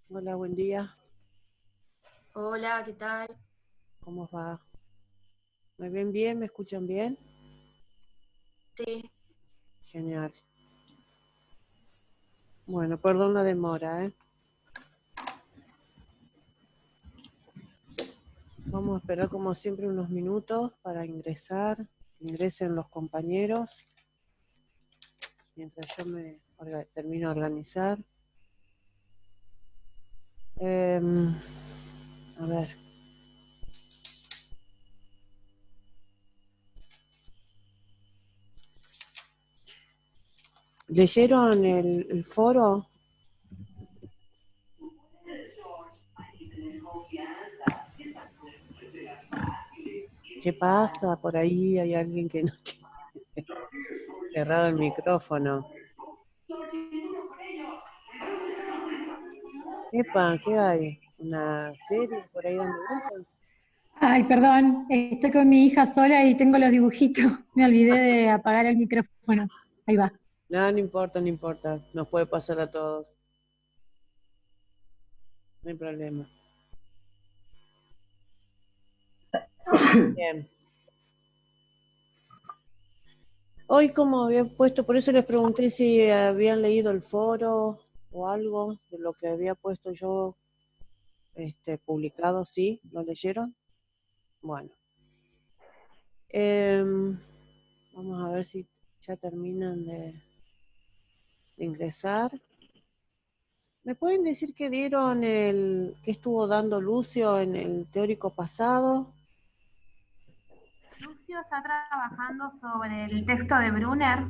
Hola, buen día. Hola, ¿qué tal? ¿Cómo va? ¿Me ven bien? ¿Me escuchan bien? Sí, Genial. Bueno, perdón la demora, ¿eh? Vamos a esperar como siempre unos minutos para ingresar. Ingresen los compañeros mientras yo termino de organizar. Em, a ver, ¿leyeron el foro? ¿Qué pasa? Por ahí hay alguien que no tiene cerrado el micrófono. Epa, ¿qué hay? ¿Una serie por ahí dando vueltas? Ay, perdón, estoy con mi hija sola y tengo los dibujitos. Me olvidé de apagar el micrófono. Ahí va. No, no importa, no importa. Nos puede pasar a todos. No hay problema. Bien. Hoy como había puesto, por eso les pregunté si habían leído el foro o algo de lo que había puesto yo publicado, ¿sí? ¿Lo leyeron? Bueno. Em, Vamos a ver si ya terminan de ingresar. ¿Me pueden decir qué dieron qué estuvo dando Lucio en el teórico pasado? Lucio está trabajando sobre el texto de Brunner,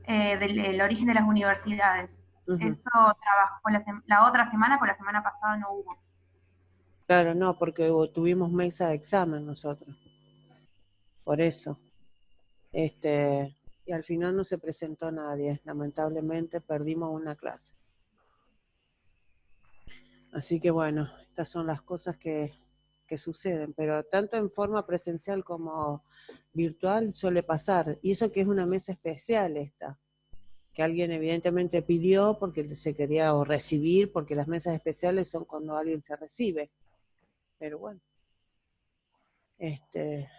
del el origen de las universidades. Ujú. Eso trabajó la otra semana, pero la semana pasada no hubo. Claro, no, porque tuvimos mesa de examen nosotros, por eso. Y al final no se presentó nadie, lamentablemente perdimos una clase. Así que bueno, estas son las cosas que suceden, pero tanto en forma presencial como virtual suele pasar. Y eso que es una mesa especial esta, que alguien evidentemente pidió porque se quería o recibir, porque las mesas especiales son cuando alguien se recibe. Pero bueno,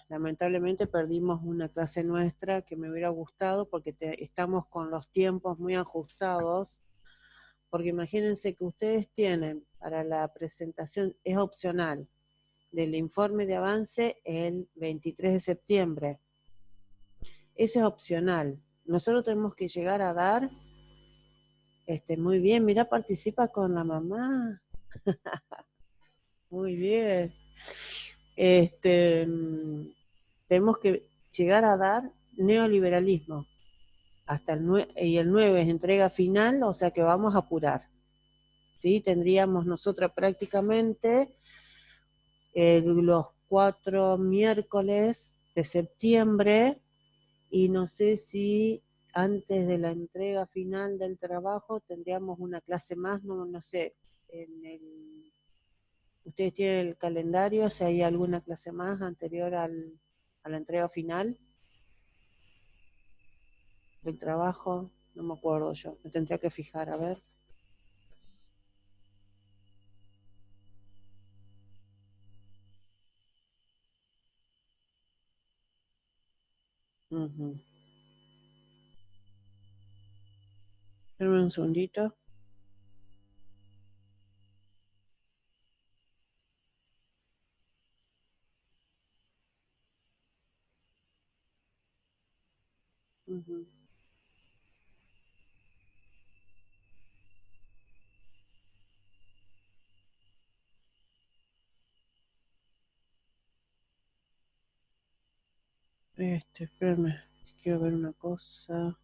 lamentablemente perdimos una clase nuestra que me hubiera gustado porque estamos con los tiempos muy ajustados, porque imagínense que ustedes tienen para la presentación, es opcional, del informe de avance el 23 de septiembre. Eso es opcional. Nosotros tenemos que llegar a dar, muy bien, mira, participa con la mamá. Muy bien. Tenemos que llegar a dar neoliberalismo. Hasta y el 9 es entrega final, o sea que vamos a apurar. ¿Sí? Tendríamos nosotros prácticamente los 4 miércoles de septiembre y no sé si antes de la entrega final del trabajo tendríamos una clase más, no sé, ustedes tienen el calendario, si hay alguna clase más anterior a la entrega final del trabajo, no me acuerdo yo, me tendría que fijar, a ver. Ujú. Espérame un segundito. Ujú. Espérame, quiero ver una cosa.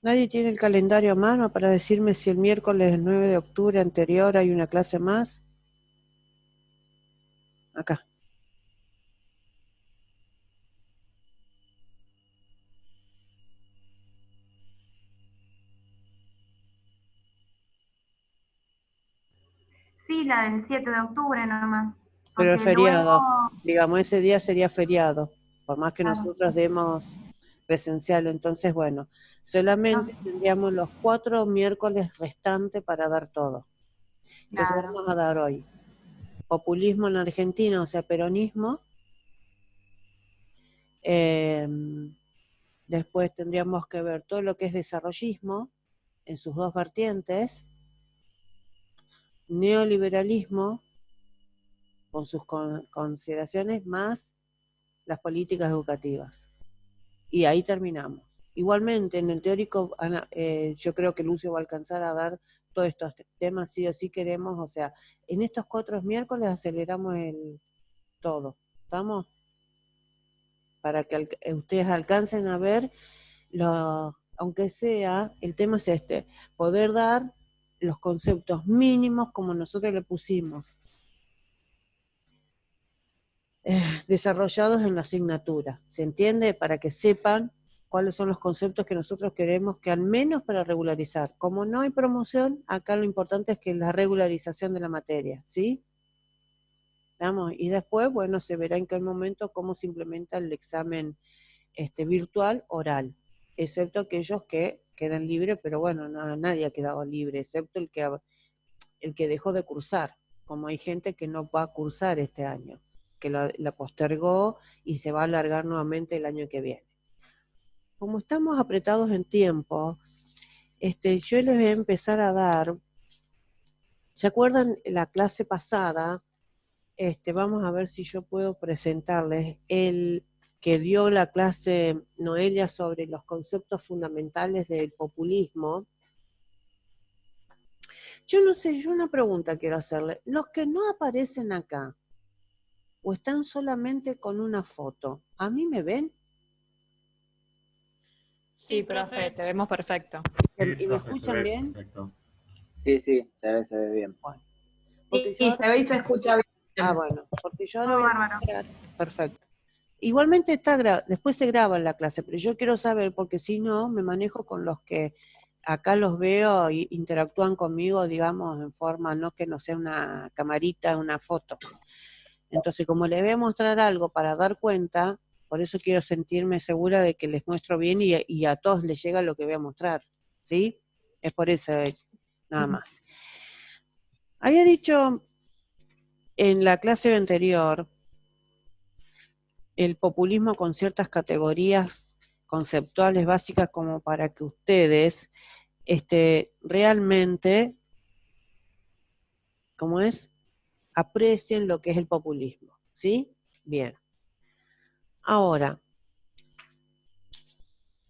¿Nadie tiene el calendario a mano para decirme si el miércoles 9 de octubre anterior hay una clase más? Acá. Sí, la del 7 de octubre nomás, Pero el Porque feriado, luego, digamos, ese día sería feriado, por más que claro, nosotros demos presencial. Entonces, bueno, solamente no, tendríamos los 4 miércoles restantes para dar todo. Entonces claro, vamos a dar hoy populismo en Argentina, o sea, peronismo. Eh, Después tendríamos que ver todo lo que es desarrollismo en sus dos vertientes, neoliberalismo con sus consideraciones, más las políticas educativas. Y ahí terminamos. Igualmente, en el teórico, yo creo que Lucio va a alcanzar a dar todos estos temas, sí o sí queremos, o sea, en estos 4 miércoles aceleramos todo, ¿estamos? Para que ustedes alcancen a ver, aunque sea, el tema es este, poder dar los conceptos mínimos como nosotros le pusimos, desarrollados en la asignatura, ¿se entiende? Para que sepan cuáles son los conceptos que nosotros queremos, que al menos para regularizar. Como no hay promoción, acá lo importante es que la regularización de la materia, ¿sí? ¿Vamos? Y después, bueno, se verá en qué momento cómo se implementa el examen virtual oral, excepto aquellos que quedan libres, pero bueno, nadie ha quedado libre, excepto el que dejó de cursar, como hay gente que no va a cursar este año, que la postergó y se va a alargar nuevamente el año que viene. Como estamos apretados en tiempo, yo les voy a empezar a dar, ¿se acuerdan la clase pasada? Vamos a ver si yo puedo presentarles el que dio la clase Noelia sobre los conceptos fundamentales del populismo. Yo no sé, yo una pregunta quiero hacerle. Los que no aparecen acá, o están solamente con una foto, ¿a mí me ven? Sí, profe, te vemos perfecto. ¿Y me Profe, se escuchan ve bien? perfecto. Sí, sí, se ve bien. Bueno, porque Sí, yo se ve y se escucha bien. bueno, porque yo ahora todo voy a bárbaro. mostrar, perfecto. Igualmente después se graba en la clase, pero yo quiero saber, porque si no, me manejo con los que acá los veo e interactúan conmigo, digamos, en forma, no que no sea una camarita, una foto. Entonces, como les voy a mostrar algo para dar cuenta, por eso quiero sentirme segura de que les muestro bien y a todos les llega lo que voy a mostrar, ¿sí? Es por eso, nada más. Había dicho en la clase anterior el populismo con ciertas categorías conceptuales básicas como para que ustedes realmente, ¿cómo es? Aprecien lo que es el populismo, ¿sí? Bien. Ahora,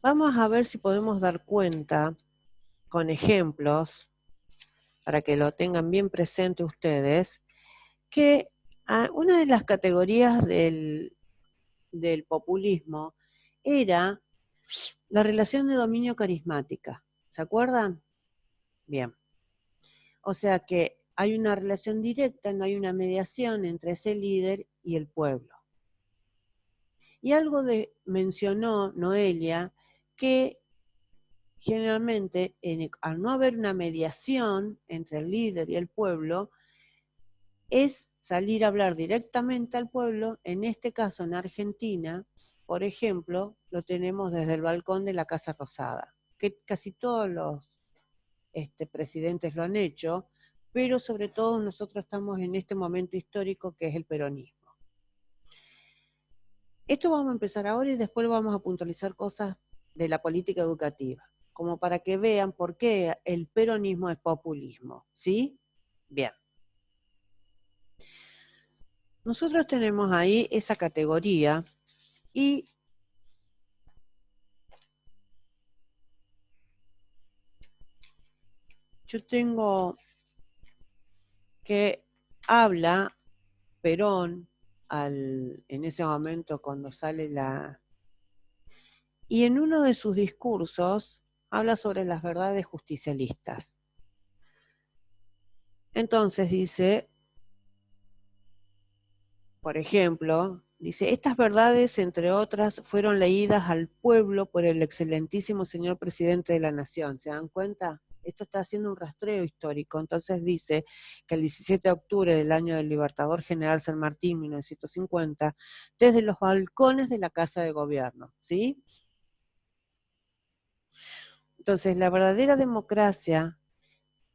vamos a ver si podemos dar cuenta con ejemplos, para que lo tengan bien presente ustedes, que una de las categorías del populismo era la relación de dominio carismática. ¿Se acuerdan? Bien. O sea que hay una relación directa, no hay una mediación entre ese líder y el pueblo. Y algo mencionó Noelia que generalmente al no haber una mediación entre el líder y el pueblo, es salir a hablar directamente al pueblo, en este caso en Argentina, por ejemplo, lo tenemos desde el balcón de la Casa Rosada, que casi todos los presidentes lo han hecho, pero sobre todo nosotros estamos en este momento histórico que es el peronismo. Esto vamos a empezar ahora y después vamos a puntualizar cosas de la política educativa, como para que vean por qué el peronismo es populismo, ¿sí? Bien. Nosotros tenemos ahí esa categoría y yo tengo que habla Perón en ese momento cuando sale y en uno de sus discursos habla sobre las verdades justicialistas. Entonces dice, por ejemplo, dice, estas verdades, entre otras, fueron leídas al pueblo por el excelentísimo señor presidente de la Nación. ¿Se dan cuenta? Esto está haciendo un rastreo histórico. Entonces dice que el 17 de octubre del año del Libertador General San Martín, 1950, desde los balcones de la Casa de Gobierno, ¿sí? Entonces, la verdadera democracia,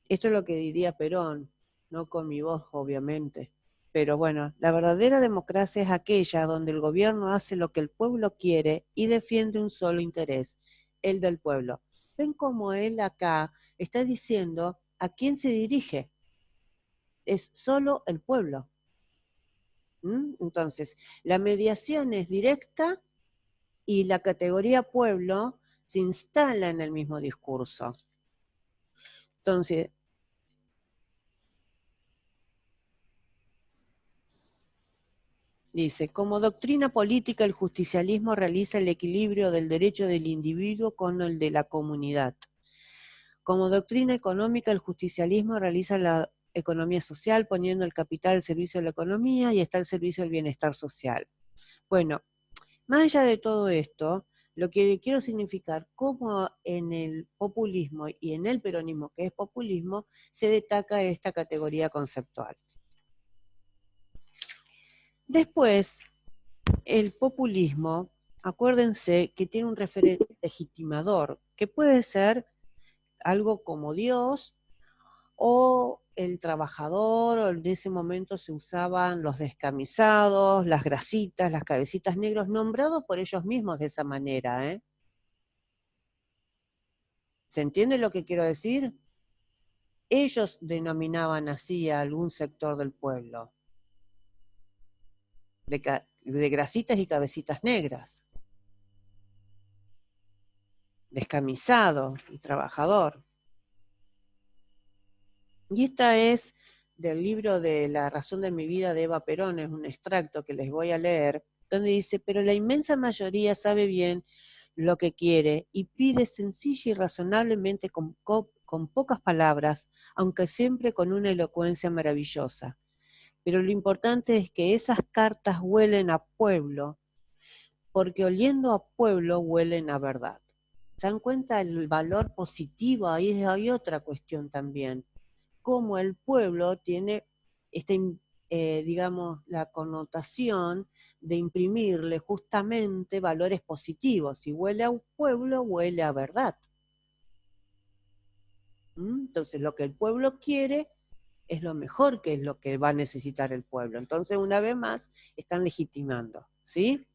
esto es lo que diría Perón, no con mi voz, obviamente, pero bueno, la verdadera democracia es aquella donde el gobierno hace lo que el pueblo quiere y defiende un solo interés, el del pueblo. ¿Ven cómo él acá está diciendo a quién se dirige? Es solo el pueblo. Entonces, la mediación es directa y la categoría pueblo se instala en el mismo discurso. Entonces, dice, como doctrina política el justicialismo realiza el equilibrio del derecho del individuo con el de la comunidad. Como doctrina económica el justicialismo realiza la economía social poniendo el capital al servicio de la economía y está al servicio del bienestar social. Bueno, más allá de todo esto, lo que quiero significar, cómo en el populismo y en el peronismo, que es populismo, se destaca esta categoría conceptual. Después, el populismo, acuérdense que tiene un referente legitimador, que puede ser algo como Dios, o el trabajador, o en ese momento se usaban los descamisados, las grasitas, las cabecitas negros, nombrados por ellos mismos de esa manera, ¿eh? ¿Se entiende lo que quiero decir? Ellos denominaban así a algún sector del pueblo, de grasitas y cabecitas negras, descamisado y trabajador. Y esta es del libro de La razón de mi vida de Eva Perón, es un extracto que les voy a leer, donde dice, pero la inmensa mayoría sabe bien lo que quiere y pide sencilla y razonablemente con pocas palabras, aunque siempre con una elocuencia maravillosa. Pero lo importante es que esas cartas huelen a pueblo, porque oliendo a pueblo huelen a verdad. ¿Se dan cuenta el valor positivo? Ahí hay otra cuestión también. Cómo el pueblo tiene digamos, la connotación de imprimirle justamente valores positivos. Si huele a un pueblo, huele a verdad. Entonces, lo que el pueblo quiere es lo mejor que es lo que va a necesitar el pueblo. Entonces, una vez más, están legitimando, ¿sí?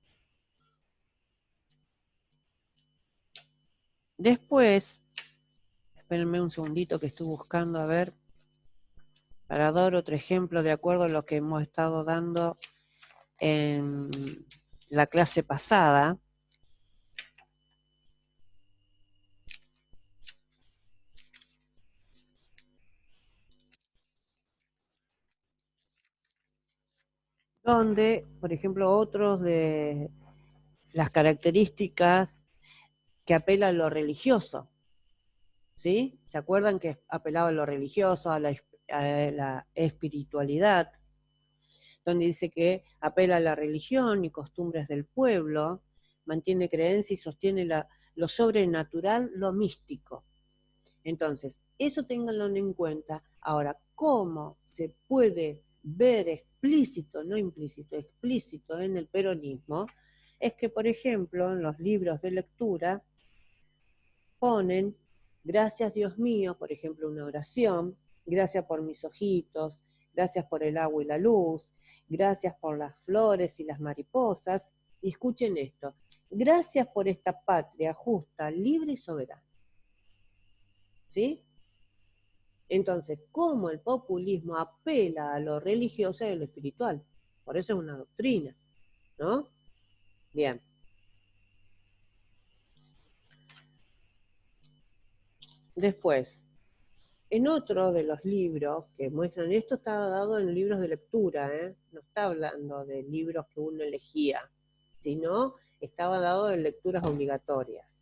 Después, espérenme un segundito que estoy buscando a ver, para dar otro ejemplo de acuerdo a lo que hemos estado dando en la clase pasada. Donde, por ejemplo, otros de las características que apela a lo religioso, ¿sí? ¿Se acuerdan que apelaba a lo religioso, a la espiritualidad? Donde dice que apela a la religión y costumbres del pueblo, mantiene creencia y sostiene lo sobrenatural, lo místico. Entonces, eso ténganlo en cuenta. Ahora, ¿cómo se puede ver explícito, no implícito, explícito en el peronismo? Es que, por ejemplo, en los libros de lectura ponen, gracias Dios mío, por ejemplo, una oración, gracias por mis ojitos, gracias por el agua y la luz, gracias por las flores y las mariposas, y escuchen esto, gracias por esta patria justa, libre y soberana. ¿Sí? Entonces, ¿cómo el populismo apela a lo religioso y a lo espiritual? Por eso es una doctrina, ¿no? Bien. Después, en otro de los libros que muestran, esto está dado en libros de lectura, no está hablando de libros que uno elegía, sino estaba dado en lecturas obligatorias.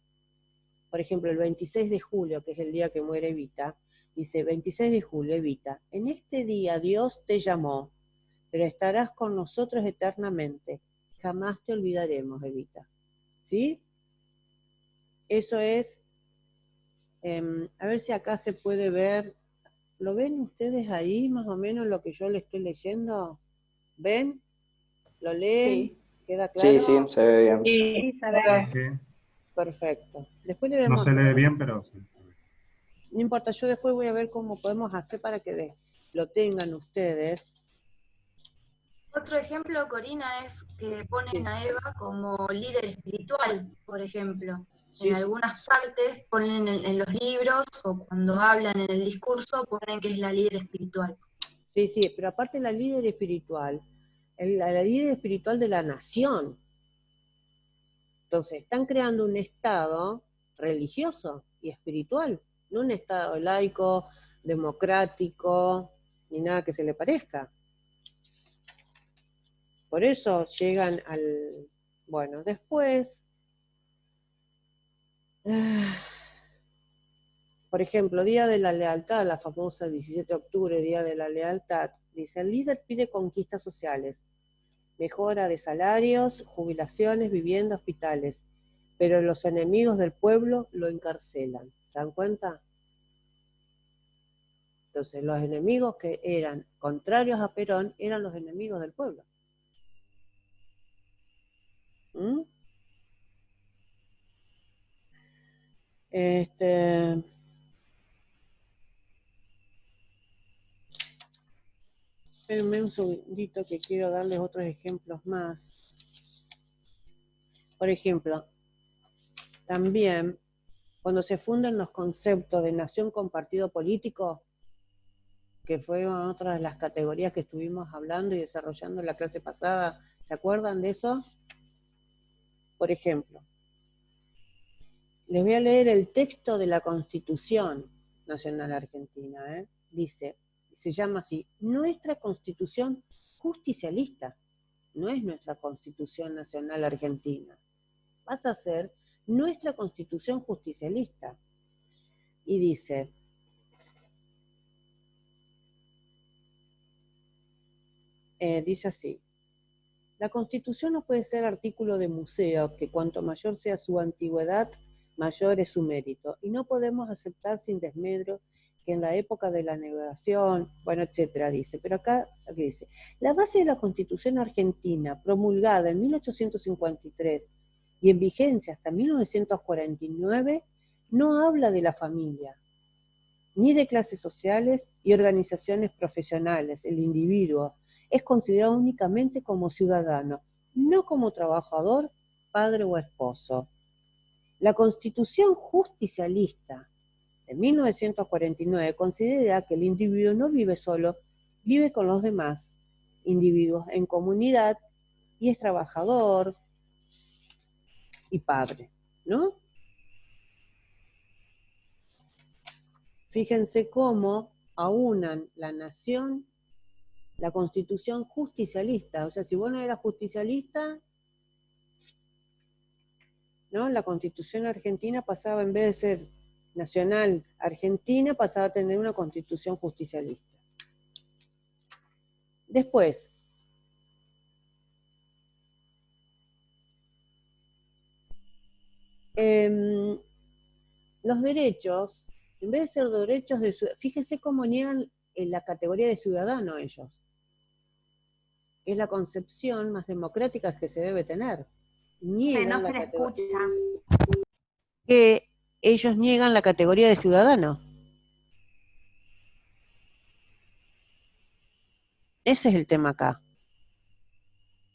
Por ejemplo, el 26 de julio, que es el día que muere Evita, dice, 26 de julio, Evita, en este día Dios te llamó, pero estarás con nosotros eternamente. Jamás te olvidaremos, Evita. ¿Sí? Eso es A ver si acá se puede ver. ¿Lo ven ustedes ahí, más o menos, lo que yo le estoy leyendo? ¿Ven? ¿Lo leen? Sí. ¿Queda claro? Sí, sí, se ve bien. Sí, se ve. Sí, Perfecto. Después no debemos... se lee bien, pero sí. No importa, yo después voy a ver cómo podemos hacer para que lo tengan ustedes. Otro ejemplo, Corina, es que ponen a Eva como líder espiritual, por ejemplo. Sí, En sí. algunas partes ponen en los libros o cuando hablan en el discurso ponen que es la líder espiritual. Sí, sí, pero aparte la líder espiritual, la líder espiritual de la nación. Entonces, están creando un estado religioso y espiritual, no un estado laico, democrático, ni nada que se le parezca. Por eso llegan al... Bueno, después... Por ejemplo, Día de la Lealtad, la famosa 17 de octubre, Día de la Lealtad, dice, el líder pide conquistas sociales, mejora de salarios, jubilaciones, vivienda, hospitales, pero los enemigos del pueblo lo encarcelan. ¿Se dan cuenta? Entonces, los enemigos que eran contrarios a Perón eran los enemigos del pueblo. ¿Mm? Espérenme un segundito que quiero darles otros ejemplos más. Por ejemplo, también cuando se fundan los conceptos de nación con partido político, que fue otra de las categorías que estuvimos hablando y desarrollando en la clase pasada, ¿se acuerdan de eso? Por ejemplo, les voy a leer el texto de la Constitución Nacional Argentina, Dice, se llama así, nuestra Constitución justicialista, no es nuestra Constitución Nacional Argentina, pasa a ser nuestra Constitución justicialista. Y dice, dice así, la Constitución no puede ser artículo de museo, que cuanto mayor sea su antigüedad, mayor es su mérito, y no podemos aceptar sin desmedro que en la época de la navegación, bueno, etcétera, dice, pero acá dice, la base de la Constitución argentina, promulgada en 1853 y en vigencia hasta 1949, no habla de la familia, ni de clases sociales y organizaciones profesionales, el individuo, es considerado únicamente como ciudadano, no como trabajador, padre o esposo. La Constitución justicialista de 1949 considera que el individuo no vive solo, vive con los demás individuos en comunidad y es trabajador y padre, ¿no? Fíjense cómo aunan la nación, la Constitución justicialista. O sea, si vos no eras justicialista, ¿no? La Constitución argentina pasaba, en vez de ser nacional argentina, pasaba a tener una Constitución justicialista. Después, los derechos, en vez de ser derechos de fíjense cómo niegan en la categoría de ciudadano ellos. Es la concepción más democrática que se debe tener. Niegan no se le escucha. que ellos niegan la categoría de ciudadano. Ese es el tema acá.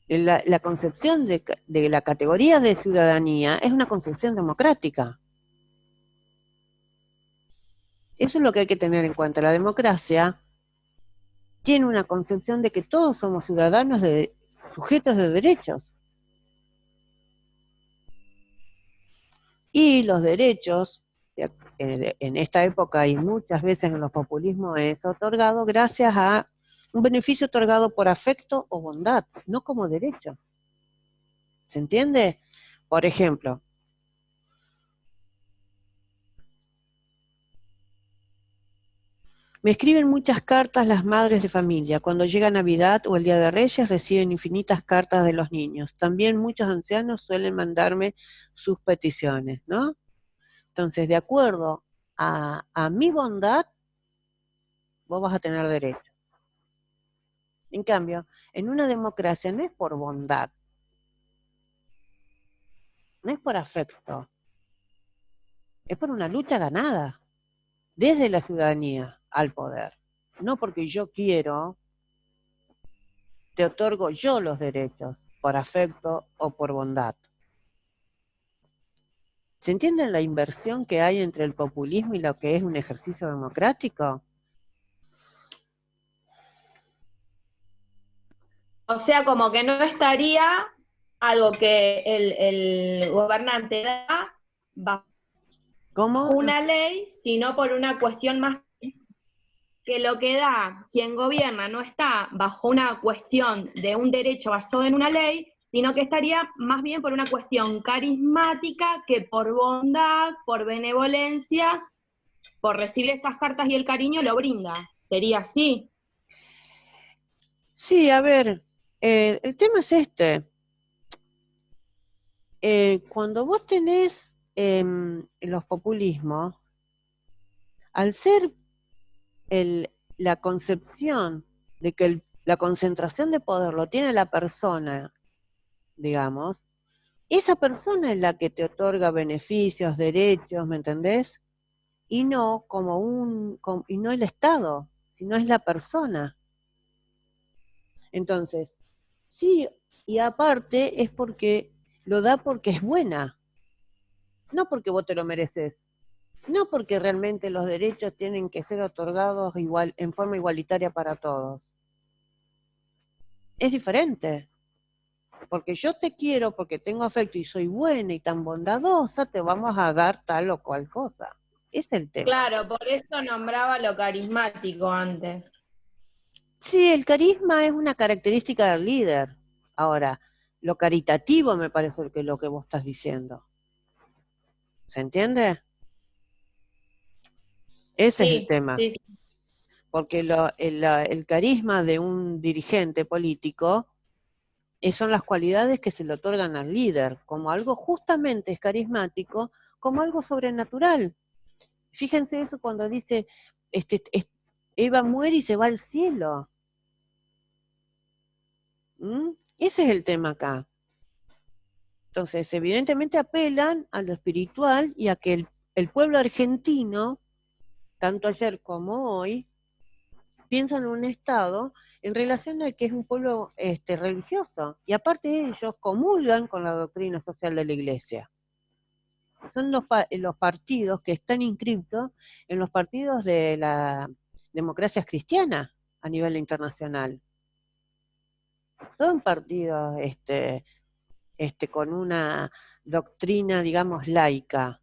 La concepción de la categoría de ciudadanía es una concepción democrática. Eso es lo que hay que tener en cuenta. La democracia tiene una concepción de que todos somos ciudadanos sujetos de derechos. Y los derechos, en esta época y muchas veces en los populismos, es otorgado gracias a un beneficio otorgado por afecto o bondad, no como derecho. ¿Se entiende? Por ejemplo, me escriben muchas cartas las madres de familia. Cuando llega Navidad o el Día de Reyes reciben infinitas cartas de los niños. También muchos ancianos suelen mandarme sus peticiones, ¿no? Entonces, de acuerdo a mi bondad, vos vas a tener derecho. En cambio, en una democracia no es por bondad, no es por afecto, es por una lucha ganada desde la ciudadanía al poder. No porque yo quiero, te otorgo yo los derechos, por afecto o por bondad. ¿Se entiende la inversión que hay entre el populismo y lo que es un ejercicio democrático? O sea, como que no estaría algo que el gobernante da bajo ¿Cómo? una ley, sino por una cuestión más que lo que da quien gobierna no está bajo una cuestión de un derecho basado en una ley, sino que estaría más bien por una cuestión carismática que por bondad, por benevolencia, por recibir estas cartas y el cariño lo brinda. ¿Sería así? Sí, a ver, el tema es este. Cuando vos tenés los populismos, al ser la concepción de que la concentración de poder lo tiene la persona, digamos, esa persona es la que te otorga beneficios, derechos, ¿me entendés? Y no y no el Estado, sino es la persona. Entonces, sí, y aparte es porque lo da porque es buena, no porque vos te lo mereces, no porque realmente los derechos tienen que ser otorgados igual, en forma igualitaria para todos. Es diferente. Porque yo te quiero, porque tengo afecto y soy buena y tan bondadosa, te vamos a dar tal o cual cosa. Es el tema. Claro, por eso nombraba lo carismático antes. Sí, el carisma es una característica del líder. Ahora, lo caritativo me parece que es lo que vos estás diciendo. ¿Se entiende? Ese es el tema. Sí. Porque el carisma de un dirigente político son las cualidades que se le otorgan al líder, como algo justamente es carismático, como algo sobrenatural. Fíjense eso cuando dice, Eva muere y se va al cielo. ¿Mm? Ese es el tema acá. Entonces, evidentemente apelan a lo espiritual y a que el pueblo argentino, tanto ayer como hoy, piensa en un Estado en relación a que es un pueblo religioso. Y aparte ellos comulgan con la doctrina social de la Iglesia. Son los partidos que están inscritos en los partidos de la democracia cristiana a nivel internacional. Son partidos con una doctrina, digamos, laica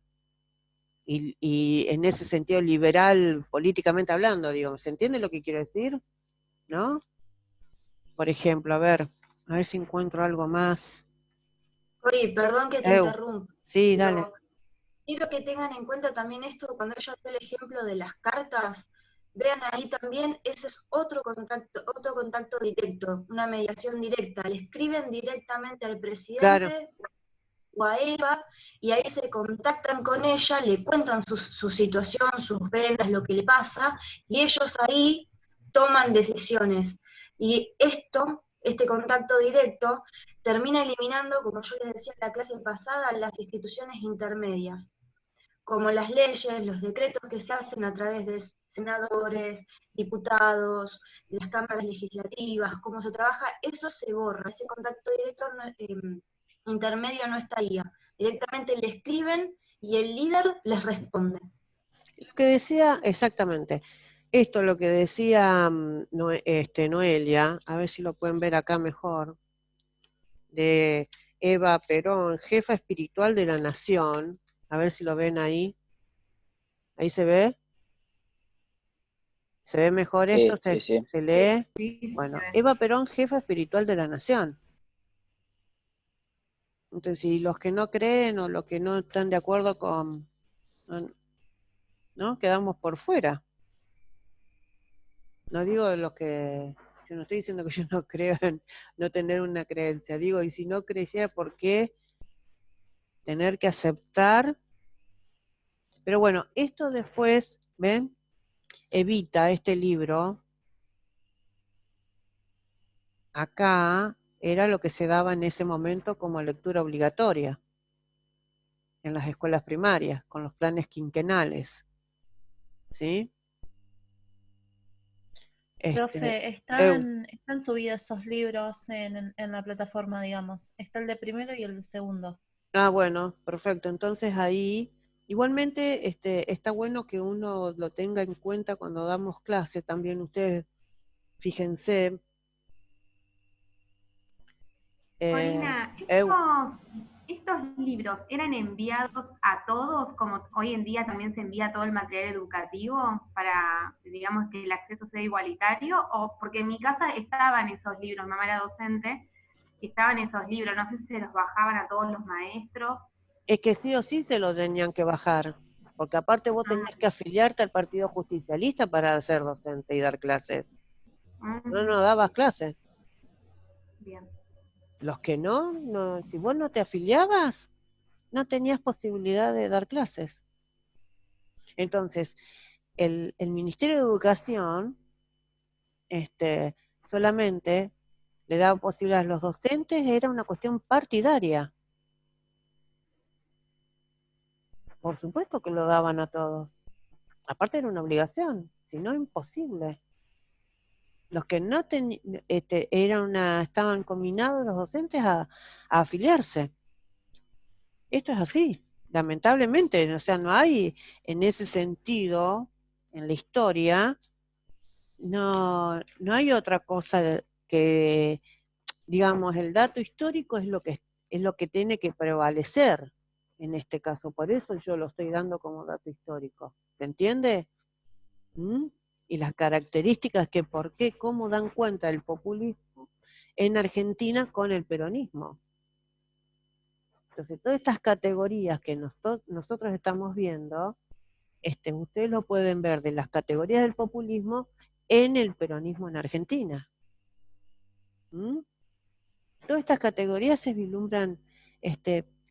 y en ese sentido liberal políticamente hablando, digo, ¿se entiende lo que quiero decir? ¿No? Por ejemplo, a ver si encuentro algo más. Cori, perdón que te interrumpa. Sí, dale. Quiero que tengan en cuenta también esto, cuando ella dio el ejemplo de las cartas, vean ahí también, ese es otro contacto directo, una mediación directa. Le escriben directamente al presidente, claro, o a Eva, y ahí se contactan con ella, le cuentan su situación, sus penas, lo que le pasa, y ellos ahí toman decisiones. Y este contacto directo, termina eliminando, como yo les decía en la clase pasada, las instituciones intermedias, como las leyes, los decretos que se hacen a través de senadores, diputados, las cámaras legislativas, cómo se trabaja, eso se borra, ese contacto directo intermedio no estaría. Directamente le escriben y el líder les responde. Lo que decía, exactamente, esto es lo que decía Noelia, a ver si lo pueden ver acá mejor, de Eva Perón, jefa espiritual de la nación, a ver si lo ven ahí. ¿Ahí se ve? ¿Se ve mejor esto? Sí. ¿Se lee? Sí. Bueno, Eva Perón, jefa espiritual de la nación. Entonces, si los que no creen o los que no están de acuerdo con, ¿no? Quedamos por fuera. No digo los que, yo no estoy diciendo que yo no creo en no tener una creencia, digo, y si no creyera, ¿por qué tener que aceptar Pero bueno, esto después, ¿ven? Evita este libro. Acá era lo que se daba en ese momento como lectura obligatoria en las escuelas primarias, con los planes quinquenales. ¿Sí? Profe, están subidos esos libros en la plataforma, digamos. Está el de primero y el de segundo. Bueno, perfecto. Entonces ahí, igualmente, está bueno que uno lo tenga en cuenta cuando damos clase. También ustedes, fíjense. Corina, ¿estos libros eran enviados a todos, como hoy en día también se envía todo el material educativo para, digamos, que el acceso sea igualitario? O porque en mi casa estaban esos libros, mamá era docente, estaban esos libros, no sé si se los bajaban a todos los maestros. Es que sí o sí se lo tenían que bajar, porque aparte vos tenías que afiliarte al Partido Justicialista para ser docente y dar clases. No dabas clases. Bien. Los que no, si vos no te afiliabas, no tenías posibilidad de dar clases. Entonces, el Ministerio de Educación solamente le daba posibilidad a los docentes, era una cuestión partidaria. Por supuesto que lo daban a todos. Aparte era una obligación, si no imposible. Los que no estaban combinados los docentes a afiliarse. Esto es así, lamentablemente, o sea, no hay en ese sentido, en la historia, no hay otra cosa que, digamos, el dato histórico es lo que tiene que prevalecer en este caso, por eso yo lo estoy dando como dato histórico, ¿se entiende? Y las características que cómo dan cuenta el populismo en Argentina con el peronismo. Entonces, todas estas categorías que nosotros estamos viendo, ustedes lo pueden ver de las categorías del populismo en el peronismo en Argentina. Todas estas categorías se vislumbran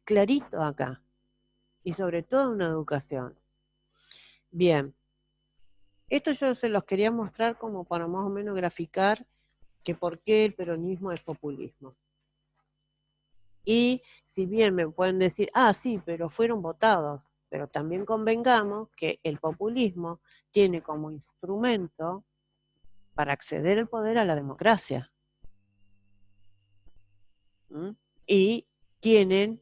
clarito acá, y sobre todo en una educación. Bien, esto yo se los quería mostrar como para más o menos graficar que por qué el peronismo es populismo. Y si bien me pueden decir, sí, pero fueron votados, pero también convengamos que el populismo tiene como instrumento para acceder al poder a la democracia. Y tienen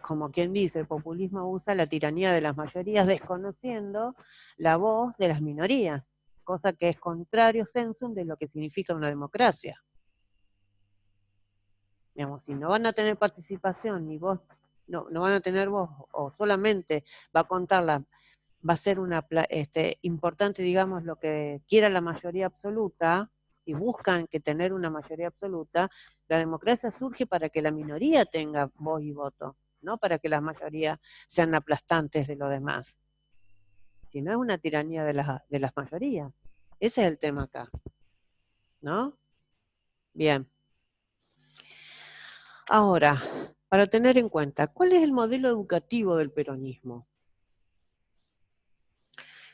como quien dice, el populismo usa la tiranía de las mayorías desconociendo la voz de las minorías, cosa que es contrario sensum de lo que significa una democracia. Digamos, si no van a tener participación ni voz, no van a tener voz, o solamente va a contarla, va a ser importante, digamos, lo que quiera la mayoría absoluta, y buscan que tener una mayoría absoluta, la democracia surge para que la minoría tenga voz y voto, no para que las mayorías sean aplastantes de lo demás. Si no es una tiranía de las mayorías. Ese es el tema acá. ¿No? Bien. Ahora, para tener en cuenta, ¿cuál es el modelo educativo del peronismo?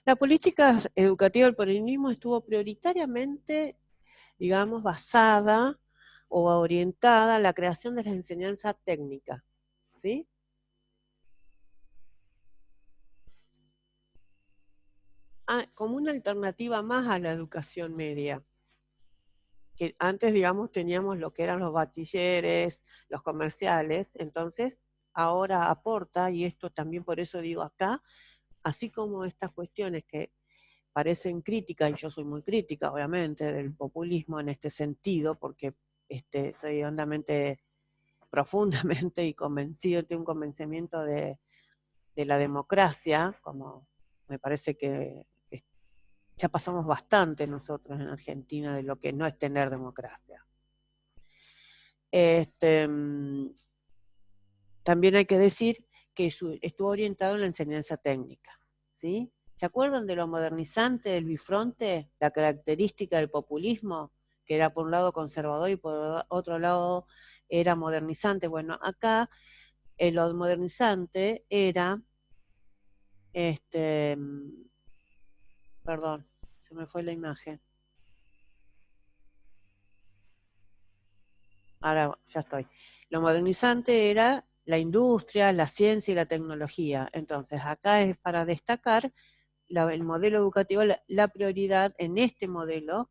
La política educativa del peronismo estuvo prioritariamente, digamos, basada o orientada a la creación de la enseñanza técnica, ¿sí? Como una alternativa más a la educación media, que antes, digamos, teníamos lo que eran los bachilleres, los comerciales, entonces ahora aporta, y esto también por eso digo acá, así como estas cuestiones que parecen críticas, y yo soy muy crítica, obviamente, del populismo en este sentido, porque soy hondamente, profundamente y convencido, tengo un convencimiento de la democracia, como me parece que ya pasamos bastante nosotros en Argentina de lo que no es tener democracia. También hay que decir que estuvo orientado en la enseñanza técnica, ¿sí? ¿Se acuerdan de lo modernizante del bifronte? La característica del populismo, que era por un lado conservador y por otro lado era modernizante. Bueno, acá lo modernizante era Perdón, se me fue la imagen. Ahora ya estoy. Lo modernizante era la industria, la ciencia y la tecnología. Entonces, acá es para destacar el modelo educativo, la prioridad en este modelo,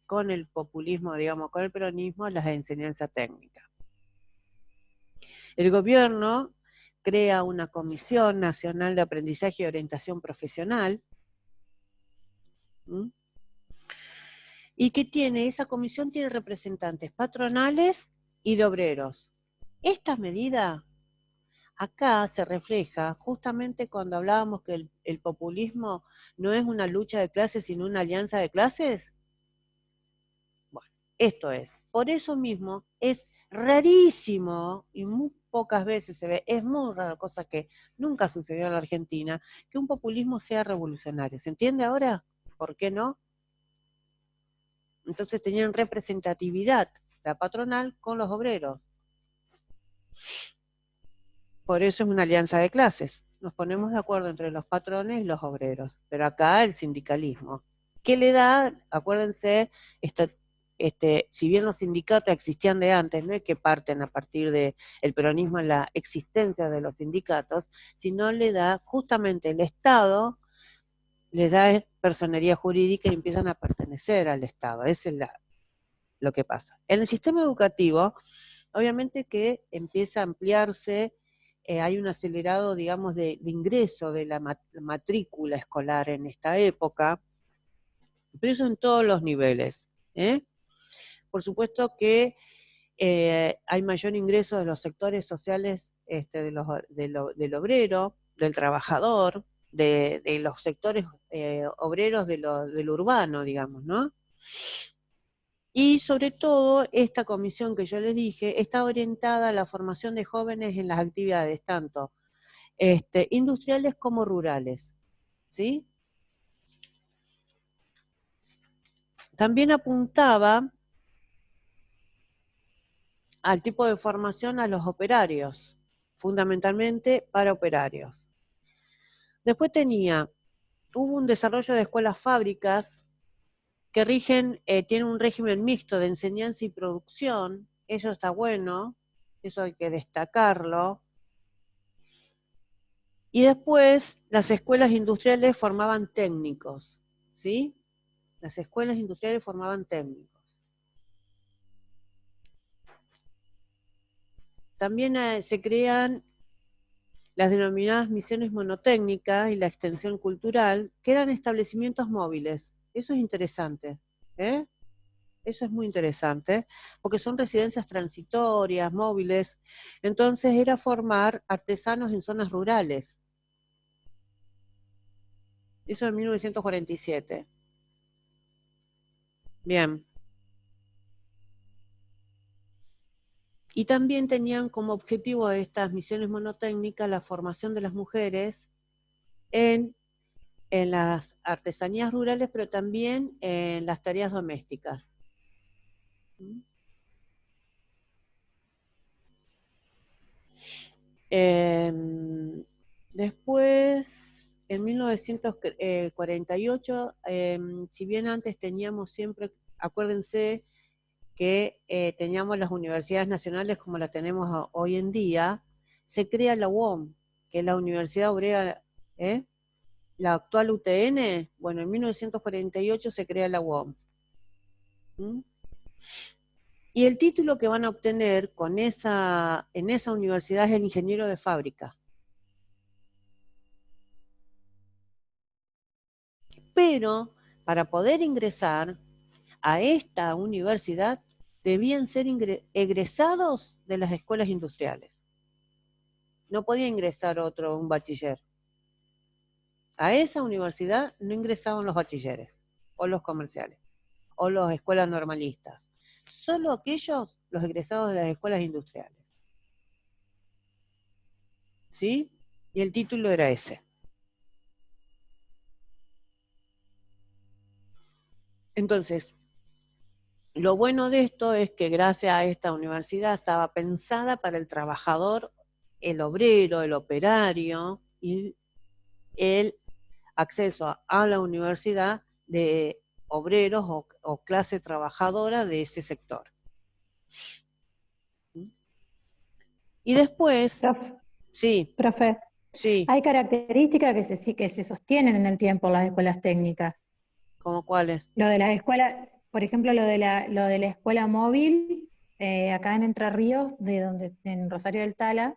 con el populismo, digamos, con el peronismo, las enseñanzas técnicas. El gobierno crea una Comisión Nacional de Aprendizaje y Orientación Profesional, y que esa comisión tiene representantes patronales y de obreros. Esta medida acá se refleja justamente cuando hablábamos que el populismo no es una lucha de clases, sino una alianza de clases. Bueno, esto es. Por eso mismo es rarísimo, y muy pocas veces se ve, es muy rara, cosa que nunca sucedió en la Argentina, que un populismo sea revolucionario. ¿Se entiende ahora? ¿Por qué no? Entonces tenían representatividad la patronal con los obreros. Por eso es una alianza de clases. Nos ponemos de acuerdo entre los patrones y los obreros. Pero acá el sindicalismo. ¿Qué le da? Acuérdense, si bien los sindicatos existían de antes, no es que parten a partir del peronismo en la existencia de los sindicatos, sino le da justamente el Estado, les da personería jurídica y empiezan a pertenecer al Estado. Eso es lo que pasa. En el sistema educativo, obviamente que empieza a ampliarse, hay un acelerado, digamos, de ingreso de la matrícula escolar en esta época, pero eso en todos los niveles. Por supuesto que hay mayor ingreso de los sectores sociales, del obrero, del trabajador, de los sectores obreros del urbano, digamos, ¿no? Y sobre todo, esta comisión que yo les dije está orientada a la formación de jóvenes en las actividades, tanto industriales como rurales, ¿sí? También apuntaba al tipo de formación a los operarios, fundamentalmente para operarios. Después hubo un desarrollo de escuelas fábricas que tienen un régimen mixto de enseñanza y producción. Eso está bueno, eso hay que destacarlo. Y después las escuelas industriales formaban técnicos, ¿sí? Las escuelas industriales formaban técnicos. También se crean las denominadas misiones monotécnicas y la extensión cultural, que eran establecimientos móviles. Eso es interesante, ¿eh? Eso es muy interesante, porque son residencias transitorias, móviles. Entonces era formar artesanos en zonas rurales. Eso en 1947. Bien. Y también tenían como objetivo de estas misiones monotécnicas la formación de las mujeres en las artesanías rurales, pero también en las tareas domésticas. Después, en 1948, si bien antes teníamos siempre, acuérdense que teníamos las universidades nacionales como la tenemos hoy en día, se crea la UOM, que es la Universidad Obrera, la actual UTN. Bueno, en 1948 se crea la UOM. Y el título que van a obtener en esa universidad es el ingeniero de fábrica. Pero para poder ingresar a esta universidad debían ser egresados de las escuelas industriales. No podía ingresar un bachiller. A esa universidad no ingresaban los bachilleres, o los comerciales, o las escuelas normalistas. Solo aquellos, los egresados de las escuelas industriales. ¿Sí? Y el título era ese. Entonces, lo bueno de esto es que gracias a esta universidad estaba pensada para el trabajador, el obrero, el operario, y el acceso a la universidad de obreros o clase trabajadora de ese sector. Y después, sí. Profe, sí. hay características que se sostienen en el tiempo en las escuelas técnicas. ¿Cómo cuáles? Lo de las escuelas, por ejemplo, lo de la escuela móvil, acá en Entre Ríos, en Rosario del Tala,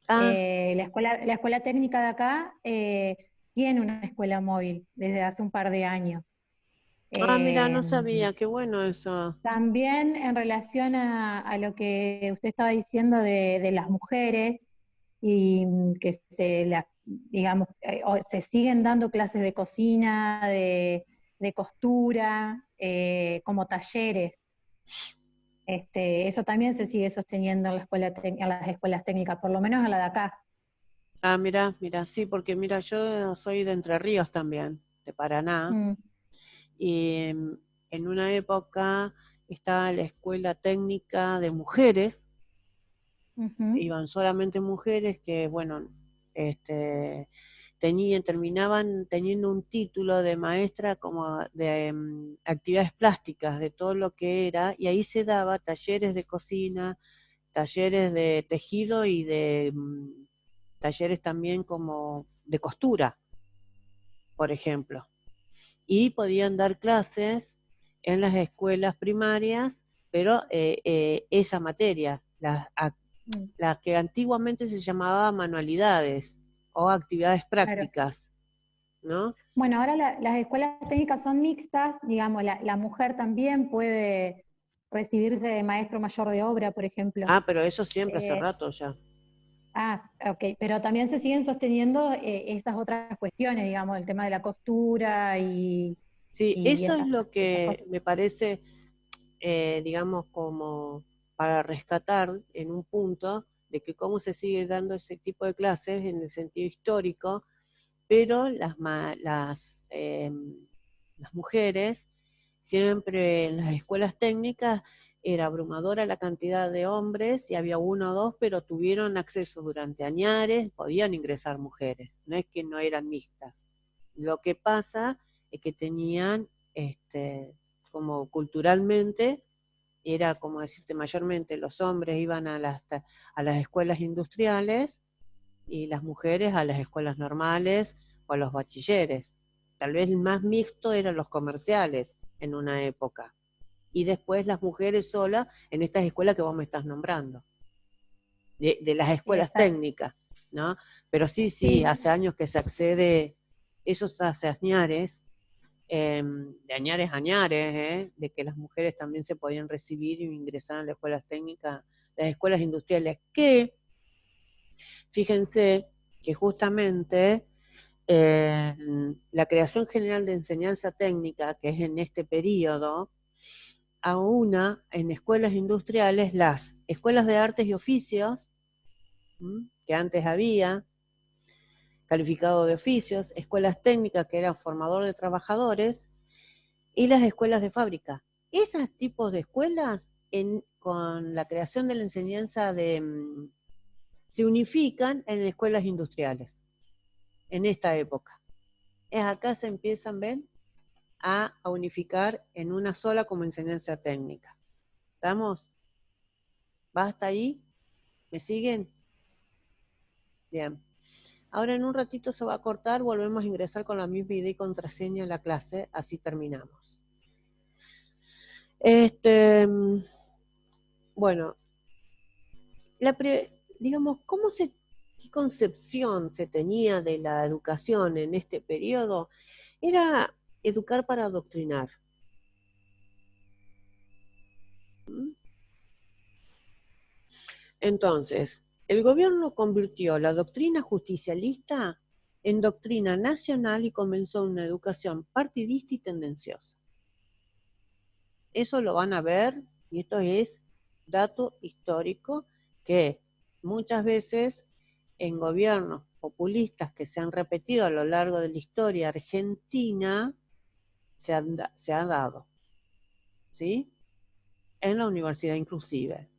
la escuela técnica de acá tiene una escuela móvil desde hace un par de años. Mira, no sabía, qué bueno eso. También en relación a lo que usted estaba diciendo de las mujeres, y que digamos, se siguen dando clases de cocina, de costura, como talleres. Eso también se sigue sosteniendo en las escuelas técnicas, por lo menos en la de acá. Ah, mira, sí, porque mira, yo soy de Entre Ríos también, de Paraná, y en una época estaba la escuela técnica de mujeres, iban solamente mujeres que, bueno, terminaban teniendo un título de maestra como de actividades plásticas, de todo lo que era, y ahí se daba talleres de cocina, talleres de tejido y de talleres también como de costura, por ejemplo. Y podían dar clases en las escuelas primarias, pero esa materia, las que antiguamente se llamaba manualidades o actividades prácticas, ¿no? Bueno, ahora las escuelas técnicas son mixtas, digamos, la mujer también puede recibirse de maestro mayor de obra, por ejemplo. Ah, pero eso siempre hace rato ya. Ah, ok, pero también se siguen sosteniendo esas otras cuestiones, digamos, el tema de la costura y... Sí, y eso es lo que me parece, digamos, como para rescatar en un punto de que cómo se sigue dando ese tipo de clases en el sentido histórico, pero las mujeres siempre en las escuelas técnicas era abrumadora la cantidad de hombres y había uno o dos, pero tuvieron acceso durante añares, podían ingresar mujeres, no es que no eran mixtas. Lo que pasa es que tenían, como culturalmente, era como decirte, mayormente los hombres iban a las escuelas industriales y las mujeres a las escuelas normales o a los bachilleres. Tal vez el más mixto eran los comerciales en una época. Y después las mujeres solas en estas escuelas que vos me estás nombrando, de las escuelas técnicas, ¿no? Pero sí, hace años que se accede, esos hace añares, de añares a añares, de que las mujeres también se podían recibir y ingresar a las escuelas técnicas, las escuelas industriales, que, fíjense, que justamente la creación general de enseñanza técnica, que es en este periodo, aúna en escuelas industriales las escuelas de artes y oficios, que antes había, calificado de oficios, escuelas técnicas que eran formador de trabajadores, y las escuelas de fábrica. Esos tipos de escuelas, con la creación de la enseñanza se unifican en escuelas industriales, en esta época. Acá se empiezan, ¿ven?, a unificar en una sola como enseñanza técnica. ¿Estamos? ¿Va hasta ahí? ¿Me siguen? Bien. Ahora en un ratito se va a cortar, volvemos a ingresar con la misma ID y contraseña a la clase, así terminamos. Bueno, digamos, ¿qué concepción se tenía de la educación en este periodo? Era educar para adoctrinar. Entonces, el gobierno convirtió la doctrina justicialista en doctrina nacional y comenzó una educación partidista y tendenciosa. Eso lo van a ver, y esto es dato histórico, que muchas veces en gobiernos populistas que se han repetido a lo largo de la historia argentina, se ha dado, ¿sí? En la universidad inclusive.